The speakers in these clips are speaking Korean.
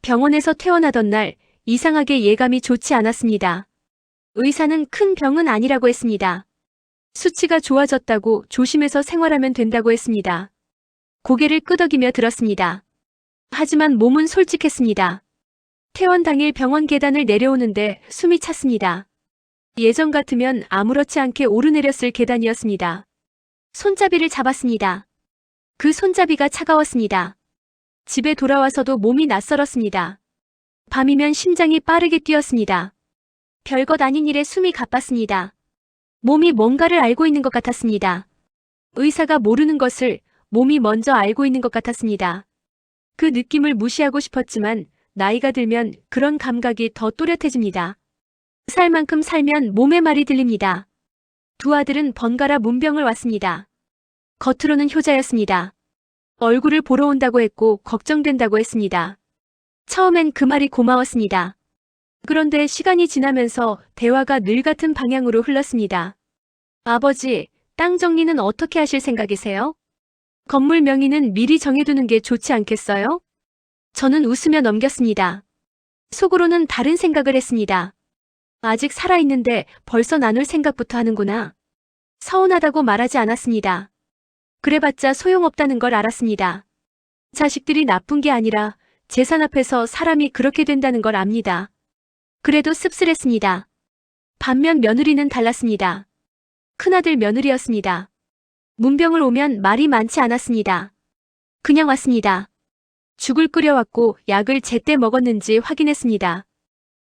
병원에서 퇴원하던 날 이상하게 예감이 좋지 않았습니다. 의사는 큰 병은 아니라고 했습니다. 수치가 좋아졌다고 조심해서 생활하면 된다고 했습니다. 고개를 끄덕이며 들었습니다. 하지만 몸은 솔직했습니다. 퇴원 당일 병원 계단을 내려오는데 숨이 찼습니다. 예전 같으면 아무렇지 않게 오르내렸을 계단이었습니다. 손잡이를 잡았습니다. 그 손잡이가 차가웠습니다. 집에 돌아와서도 몸이 낯설었습니다. 밤이면 심장이 빠르게 뛰었습니다. 별것 아닌 일에 숨이 가빴습니다. 몸이 뭔가를 알고 있는 것 같았습니다. 의사가 모르는 것을 몸이 먼저 알고 있는 것 같았습니다. 그 느낌을 무시하고 싶었지만 나이가 들면 그런 감각이 더 또렷해집니다. 살 만큼 살면 몸의 말이 들립니다. 두 아들은 번갈아 문병을 왔습니다. 겉으로는 효자였습니다. 얼굴을 보러 온다고 했고 걱정된다고 했습니다. 처음엔 그 말이 고마웠습니다. 그런데 시간이 지나면서 대화가 늘 같은 방향으로 흘렀습니다. 아버지, 땅 정리는 어떻게 하실 생각이세요? 건물 명의는 미리 정해두는 게 좋지 않겠어요? 저는 웃으며 넘겼습니다. 속으로는 다른 생각을 했습니다. 아직 살아있는데 벌써 나눌 생각부터 하는구나. 서운하다고 말하지 않았습니다. 그래봤자 소용없다는 걸 알았습니다. 자식들이 나쁜 게 아니라 재산 앞에서 사람이 그렇게 된다는 걸 압니다. 그래도 씁쓸했습니다. 반면 며느리는 달랐습니다. 큰아들 며느리였습니다. 문병을 오면 말이 많지 않았습니다. 그냥 왔습니다. 죽을 끓여왔고 약을 제때 먹었는지 확인했습니다.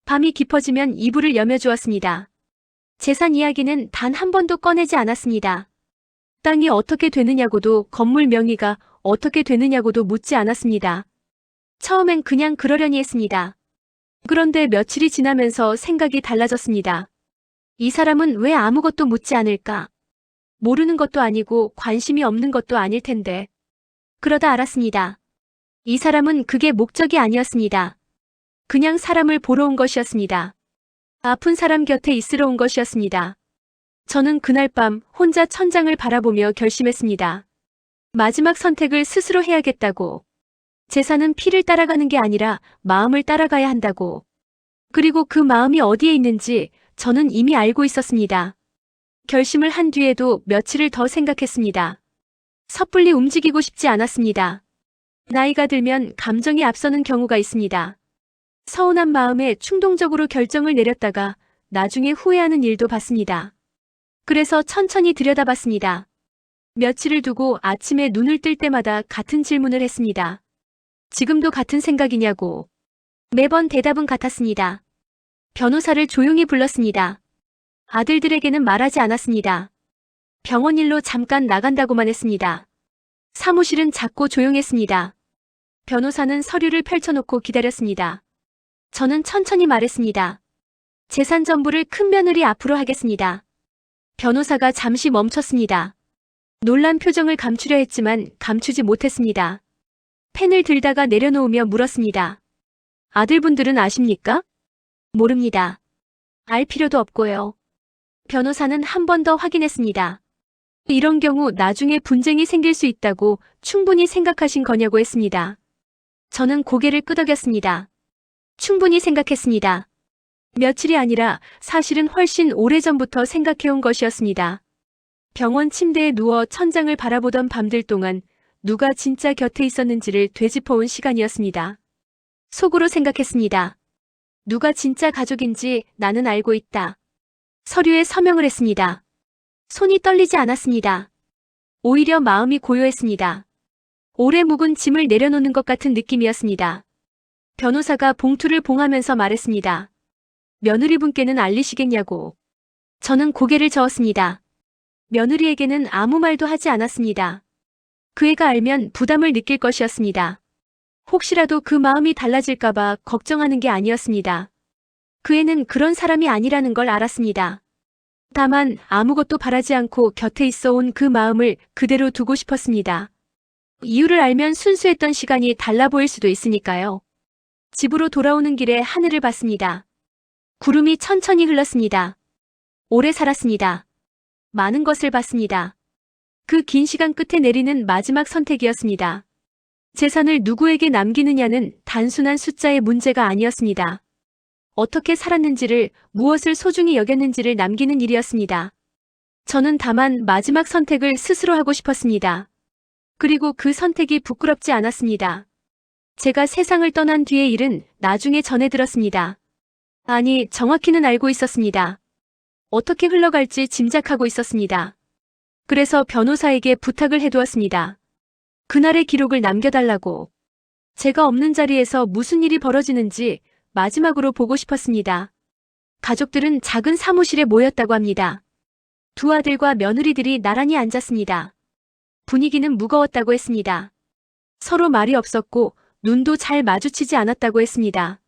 밤이 깊어지면 이불을 여며주었습니다. 재산 이야기는 단 한 번도 꺼내지 않았습니다. 땅이 어떻게 되느냐고도 건물 명의가 어떻게 되느냐고도 묻지 않았습니다. 처음엔 그냥 그러려니 했습니다. 그런데 며칠이 지나면서 생각이 달라졌습니다. 이 사람은 왜 아무것도 묻지 않을까? 모르는 것도 아니고 관심이 없는 것도 아닐 텐데. 그러다 알았습니다. 이 사람은 그게 목적이 아니었습니다. 그냥 사람을 보러 온 것이었습니다. 아픈 사람 곁에 있으러 온 것이었습니다. 저는 그날 밤 혼자 천장을 바라보며 결심했습니다. 마지막 선택을 스스로 해야겠다고. 재산은 피를 따라가는 게 아니라 마음을 따라가야 한다고. 그리고 그 마음이 어디에 있는지 저는 이미 알고 있었습니다. 결심을 한 뒤에도 며칠을 더 생각했습니다. 섣불리 움직이고 싶지 않았습니다. 나이가 들면 감정이 앞서는 경우가 있습니다. 서운한 마음에 충동적으로 결정을 내렸다가 나중에 후회하는 일도 봤습니다. 그래서 천천히 들여다봤습니다. 며칠을 두고 아침에 눈을 뜰 때마다 같은 질문을 했습니다. 지금도 같은 생각이냐고. 매번 대답은 같았습니다. 변호사를 조용히 불렀습니다. 아들들에게는 말하지 않았습니다. 병원 일로 잠깐 나간다고만 했습니다. 사무실은 작고 조용했습니다. 변호사는 서류를 펼쳐놓고 기다렸습니다. 저는 천천히 말했습니다. 재산 전부를 큰 며느리 앞으로 하겠습니다. 변호사가 잠시 멈췄습니다. 놀란 표정을 감추려 했지만 감추지 못했습니다. 펜을 들다가 내려놓으며 물었습니다. 아들분들은 아십니까? 모릅니다. 알 필요도 없고요. 변호사는 한 번 더 확인했습니다. 이런 경우 나중에 분쟁이 생길 수 있다고 충분히 생각하신 거냐고 했습니다. 저는 고개를 끄덕였습니다. 충분히 생각했습니다. 며칠이 아니라 사실은 훨씬 오래전부터 생각해온 것이었습니다. 병원 침대에 누워 천장을 바라보던 밤들 동안 누가 진짜 곁에 있었는지를 되짚어온 시간이었습니다. 속으로 생각했습니다. 누가 진짜 가족인지 나는 알고 있다. 서류에 서명을 했습니다. 손이 떨리지 않았습니다. 오히려 마음이 고요했습니다. 오래 묵은 짐을 내려놓는 것 같은 느낌이었습니다. 변호사가 봉투를 봉하면서 말했습니다. 며느리분께는 알리시겠냐고. 저는 고개를 저었습니다. 며느리에게는 아무 말도 하지 않았습니다. 그 애가 알면 부담을 느낄 것이었습니다. 혹시라도 그 마음이 달라질까봐 걱정하는 게 아니었습니다. 그 애는 그런 사람이 아니라는 걸 알았습니다. 다만 아무것도 바라지 않고 곁에 있어 온 그 마음을 그대로 두고 싶었습니다. 이유를 알면 순수했던 시간이 달라 보일 수도 있으니까요. 집으로 돌아오는 길에 하늘을 봤습니다. 구름이 천천히 흘렀습니다. 오래 살았습니다. 많은 것을 봤습니다. 그 긴 시간 끝에 내리는 마지막 선택이었습니다. 재산을 누구에게 남기느냐는 단순한 숫자의 문제가 아니었습니다. 어떻게 살았는지를, 무엇을 소중히 여겼는지를 남기는 일이었습니다. 저는 다만 마지막 선택을 스스로 하고 싶었습니다. 그리고 그 선택이 부끄럽지 않았습니다. 제가 세상을 떠난 뒤의 일은 나중에 전해 들었습니다. 아니, 정확히는 알고 있었습니다. 어떻게 흘러갈지 짐작하고 있었습니다. 그래서 변호사에게 부탁을 해두었습니다. 그날의 기록을 남겨달라고. 제가 없는 자리에서 무슨 일이 벌어지는지 마지막으로 보고 싶었습니다. 가족들은 작은 사무실에 모였다고 합니다. 두 아들과 며느리들이 나란히 앉았습니다. 분위기는 무거웠다고 했습니다. 서로 말이 없었고 눈도 잘 마주치지 않았다고 했습니다.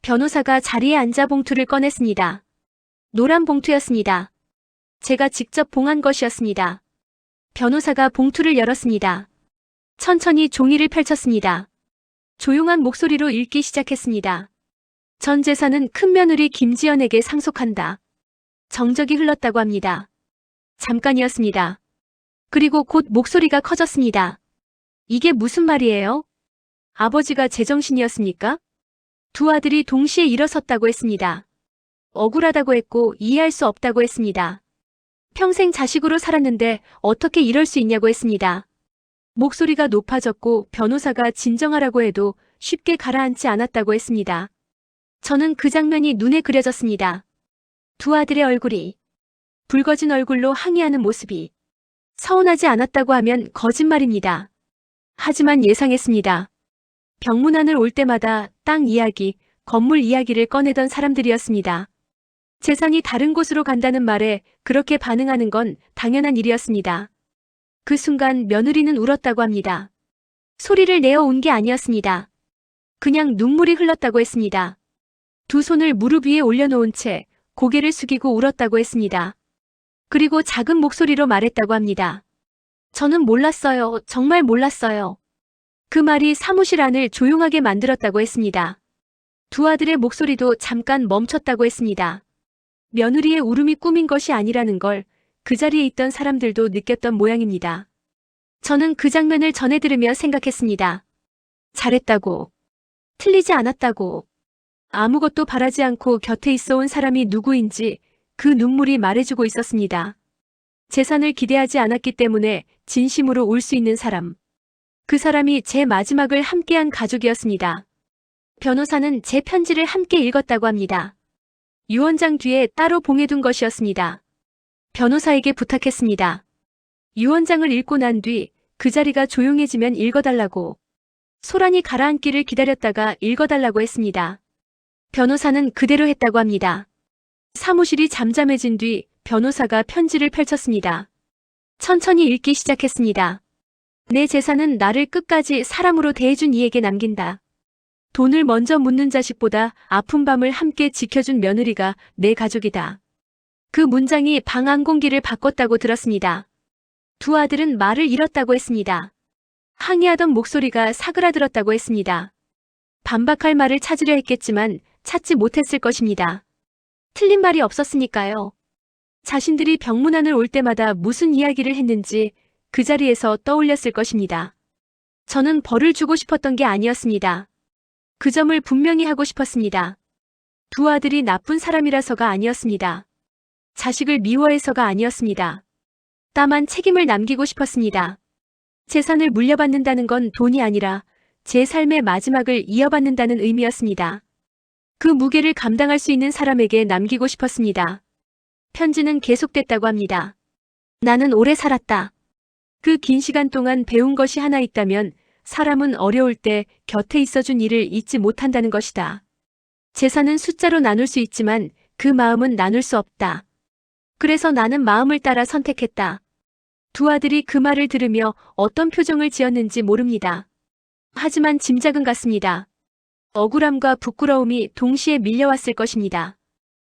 변호사가 자리에 앉아 봉투를 꺼냈습니다. 노란 봉투였습니다. 제가 직접 봉한 것이었습니다. 변호사가 봉투를 열었습니다. 천천히 종이를 펼쳤습니다. 조용한 목소리로 읽기 시작했습니다. 전 재산은 큰며느리 김지연에게 상속한다. 정적이 흘렀다고 합니다. 잠깐이었습니다. 그리고 곧 목소리가 커졌습니다. 이게 무슨 말이에요? 아버지가 제정신이었습니까? 두 아들이 동시에 일어섰다고 했습니다. 억울하다고 했고 이해할 수 없다고 했습니다. 평생 자식으로 살았는데 어떻게 이럴 수 있냐고 했습니다. 목소리가 높아졌고 변호사가 진정하라고 해도 쉽게 가라앉지 않았다고 했습니다. 저는 그 장면이 눈에 그려졌습니다. 두 아들의 얼굴이, 붉어진 얼굴로 항의하는 모습이. 서운하지 않았다고 하면 거짓말입니다. 하지만 예상했습니다. 병문안을 올 때마다 땅 이야기, 건물 이야기를 꺼내던 사람들이었습니다. 재산이 다른 곳으로 간다는 말에 그렇게 반응하는 건 당연한 일이었습니다. 그 순간 며느리는 울었다고 합니다. 소리를 내어 운 게 아니었습니다. 그냥 눈물이 흘렀다고 했습니다. 두 손을 무릎 위에 올려놓은 채 고개를 숙이고 울었다고 했습니다. 그리고 작은 목소리로 말했다고 합니다. 저는 몰랐어요. 정말 몰랐어요. 그 말이 사무실 안을 조용하게 만들었다고 했습니다. 두 아들의 목소리도 잠깐 멈췄다고 했습니다. 며느리의 울음이 꿈인 것이 아니라는 걸 그 자리에 있던 사람들도 느꼈던 모양입니다. 저는 그 장면을 전해 들으며 생각했습니다. 잘했다고. 틀리지 않았다고. 아무것도 바라지 않고 곁에 있어 온 사람이 누구인지 그 눈물이 말해주고 있었습니다. 재산을 기대하지 않았기 때문에 진심으로 울 수 있는 사람. 그 사람이 제 마지막을 함께한 가족이었습니다. 변호사는 제 편지를 함께 읽었다고 합니다. 유언장 뒤에 따로 봉해둔 것이었습니다. 변호사에게 부탁했습니다. 유언장을 읽고 난 뒤 그 자리가 조용해지면 읽어달라고. 소란이 가라앉기를 기다렸다가 읽어달라고 했습니다. 변호사는 그대로 했다고 합니다. 사무실이 잠잠해진 뒤 변호사가 편지를 펼쳤습니다. 천천히 읽기 시작했습니다. 내 재산은 나를 끝까지 사람으로 대해준 이에게 남긴다. 돈을 먼저 묻는 자식보다 아픈 밤을 함께 지켜준 며느리가 내 가족이다. 그 문장이 방 안 공기를 바꿨다고 들었습니다. 두 아들은 말을 잃었다고 했습니다. 항의하던 목소리가 사그라들었다고 했습니다. 반박할 말을 찾으려 했겠지만 찾지 못했을 것입니다. 틀린 말이 없었으니까요. 자신들이 병문안을 올 때마다 무슨 이야기를 했는지 그 자리에서 떠올렸을 것입니다. 저는 벌을 주고 싶었던 게 아니었습니다. 그 점을 분명히 하고 싶었습니다. 두 아들이 나쁜 사람이라서가 아니었습니다. 자식을 미워해서가 아니었습니다. 다만 책임을 남기고 싶었습니다. 재산을 물려받는다는 건 돈이 아니라 제 삶의 마지막을 이어받는다는 의미였습니다. 그 무게를 감당할 수 있는 사람에게 남기고 싶었습니다. 편지는 계속됐다고 합니다. 나는 오래 살았다. 그 긴 시간 동안 배운 것이 하나 있다면 사람은 어려울 때 곁에 있어준 일을 잊지 못한다는 것이다. 재산은 숫자로 나눌 수 있지만 그 마음은 나눌 수 없다. 그래서 나는 마음을 따라 선택했다. 두 아들이 그 말을 들으며 어떤 표정을 지었는지 모릅니다. 하지만 짐작은 같습니다. 억울함과 부끄러움이 동시에 밀려왔을 것입니다.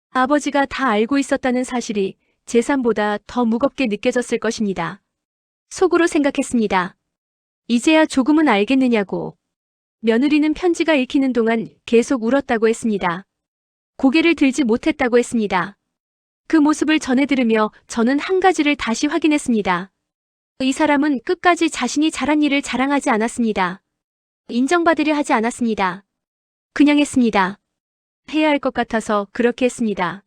아버지가 다 알고 있었다는 사실이 재산보다 더 무겁게 느껴졌을 것입니다. 속으로 생각했습니다. 이제야 조금은 알겠느냐고. 며느리는 편지가 읽히는 동안 계속 울었다고 했습니다. 고개를 들지 못했다고 했습니다. 그 모습을 전해 들으며 저는 한 가지를 다시 확인했습니다. 이 사람은 끝까지 자신이 잘한 일을 자랑하지 않았습니다. 인정받으려 하지 않았습니다. 그냥 했습니다. 해야 할 것 같아서 그렇게 했습니다.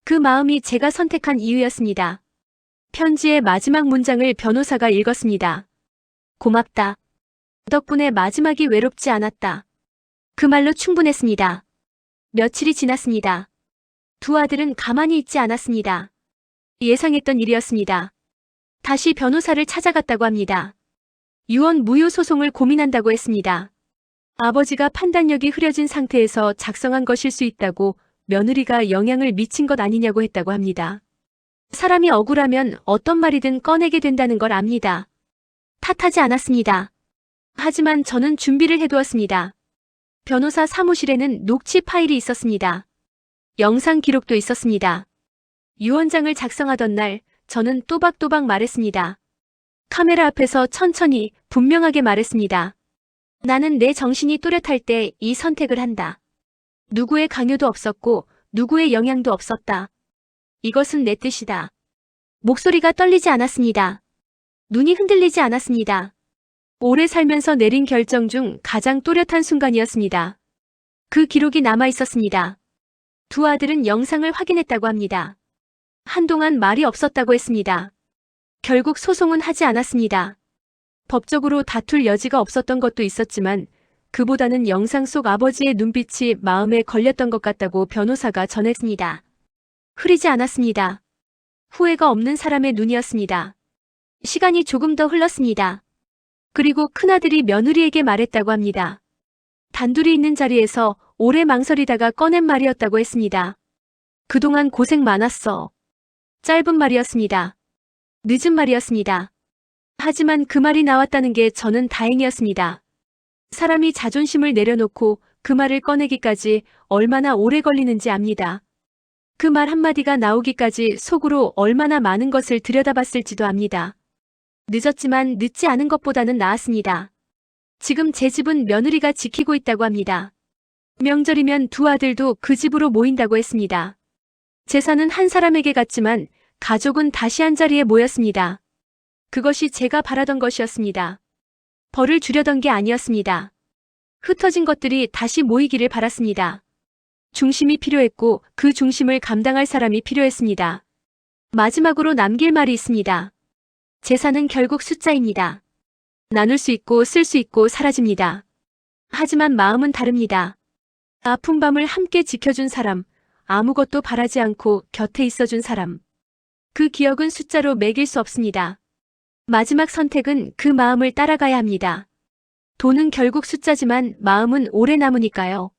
그 마음이 제가 선택한 이유였습니다. 편지의 마지막 문장을 변호사가 읽었습니다. 고맙다. 덕분에 마지막이 외롭지 않았다. 그 말로 충분했습니다. 며칠이 지났습니다. 두 아들은 가만히 있지 않았습니다. 예상했던 일이었습니다. 다시 변호사를 찾아갔다고 합니다. 유언 무효 소송을 고민한다고 했습니다. 아버지가 판단력이 흐려진 상태에서 작성한 것일 수 있다고 며느리가 영향을 미친 것 아니냐고 했다고 합니다. 사람이 억울하면 어떤 말이든 꺼내게 된다는 걸 압니다. 탓하지 않았습니다. 하지만 저는 준비를 해두었습니다. 변호사 사무실에는 녹취 파일이 있었습니다. 영상 기록도 있었습니다. 유언장을 작성하던 날 저는 또박또박 말했습니다. 카메라 앞에서 천천히 분명하게 말했습니다. 나는 내 정신이 또렷할 때 이 선택을 한다. 누구의 강요도 없었고 누구의 영향도 없었다. 이것은 내 뜻이다. 목소리가 떨리지 않았습니다. 눈이 흔들리지 않았습니다. 오래 살면서 내린 결정 중 가장 또렷한 순간이었습니다. 그 기록이 남아 있었습니다. 두 아들은 영상을 확인했다고 합니다. 한동안 말이 없었다고 했습니다. 결국 소송은 하지 않았습니다. 법적으로 다툴 여지가 없었던 것도 있었지만 그보다는 영상 속 아버지의 눈빛이 마음에 걸렸던 것 같다고 변호사가 전했습니다. 흐리지 않았습니다. 후회가 없는 사람의 눈이었습니다. 시간이 조금 더 흘렀습니다. 그리고 큰아들이 며느리에게 말했다고 합니다. 단둘이 있는 자리에서 오래 망설이다가 꺼낸 말이었다고 했습니다. 그동안 고생 많았어. 짧은 말이었습니다. 늦은 말이었습니다. 하지만 그 말이 나왔다는 게 저는 다행이었습니다. 사람이 자존심을 내려놓고 그 말을 꺼내기까지 얼마나 오래 걸리는지 압니다. 그 말 한마디가 나오기까지 속으로 얼마나 많은 것을 들여다봤을지도 압니다. 늦었지만 늦지 않은 것보다는 나았습니다. 지금 제 집은 며느리가 지키고 있다고 합니다. 명절이면 두 아들도 그 집으로 모인다고 했습니다. 재산은 한 사람에게 갔지만 가족은 다시 한 자리에 모였습니다. 그것이 제가 바라던 것이었습니다. 벌을 주려던 게 아니었습니다. 흩어진 것들이 다시 모이기를 바랐습니다. 중심이 필요했고 그 중심을 감당할 사람이 필요했습니다. 마지막으로 남길 말이 있습니다. 재산은 결국 숫자입니다. 나눌 수 있고 쓸 수 있고 사라집니다. 하지만 마음은 다릅니다. 아픈 밤을 함께 지켜준 사람, 아무것도 바라지 않고 곁에 있어준 사람. 그 기억은 숫자로 매길 수 없습니다. 마지막 선택은 그 마음을 따라가야 합니다. 돈은 결국 숫자지만 마음은 오래 남으니까요.